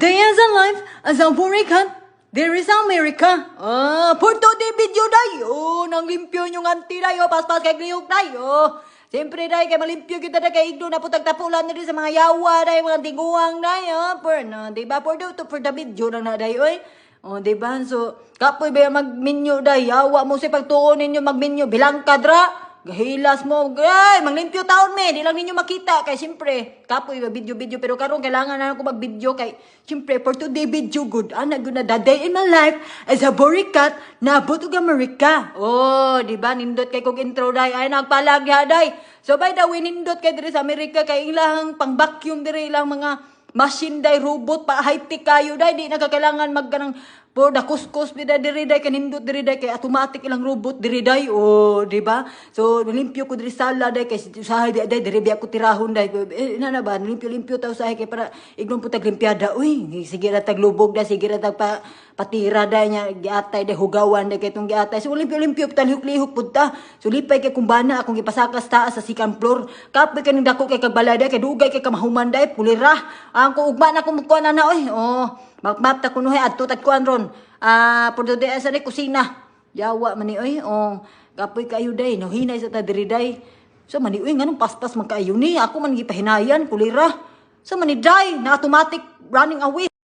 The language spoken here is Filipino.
Day as a life as a American, there is America. Porto de video day. Nang limpyo yung anti day. Paspas kay gliyok day. Siyempre day, kay malimpyo kita day. Kay igdo na putag tapulan na rin sa mga yawa day, mga tiguang day. Diba? For the video lang na day, oy. Diba? So, kapoy ba mag-menu day? Yawa mo si pagtuon ninyo mag-menu. Bilang kadra. Gahilas mo, ay, manglimpyo taon me, di lang ninyo makita, kay siyempre, kapoy, video-video, pero karon kailangan na ako mag-video, kay siyempre, for today video good, good na, the day in my life, as a borikat, na butog Amerika. Di ba, nindot kay kong intro, day, ay, nagpalagya, day. So, by the way, nindot kay diri sa Amerika, kay ilang pang-vacuum diri, ilang mga machine, day, robot, pa high-tech kayo, day, di nakakailangan magganang, por da kuskus bida diri day kanindot diri day kay automatic ilang robot diri day di ba? So limpyo ko diri sala day kay usahay day diri biya ko tirahon day na ba limpyo taw usahay kay para ignon putag limpyada uy sige ra tag lubog da sige ra tag patira day nya giatay day hugawan day kay tong giatay so limpyo putan lihok pud ta so lipay kay kumbana akong gipasakas taas sa second floor kapoy kaning dako kay kabalada kay dugay kay kamahuman day pulira ang ko ugma na ko mukuan na oy Map ta kuno hay adto tag kuan ron. Porto de asa ni kusina. Yawa man ni oy. Kapoy kayo day no hinay sa ta diri day. So man ni oy nganong paspas man kaayo ni ako man gipahinayan kulira. So man ni day na automatic running away.